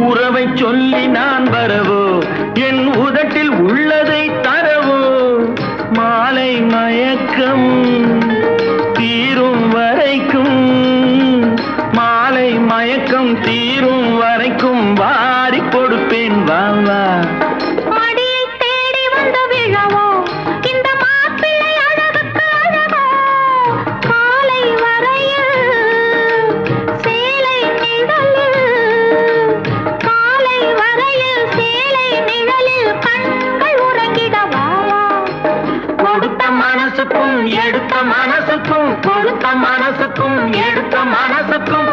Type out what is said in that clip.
உறவை சொல்லி நான் வரவோ என் உதட்டில் உள்ளதை தரவோ மாலை மயக்கம் தீரும் வரைக்கும் மாலை மயக்கம் தீரும் வரைக்கும் வாரி கொடுப்பேன் வா வா மடியை தேடி வந்து விழவோ இந்த மாப்பிள்ளை அழகுக்கு அழகோ காலை வரையில் சேலை நிழலில் காலை வரையில் சேலை நிழலில் கண்கள் உறங்கிட வா வா கொடுத்த மனசுக்கும் எடுத்த மனசுக்கும் கொடுத்த மனசுக்கும் எடுத்த மனசுக்கும்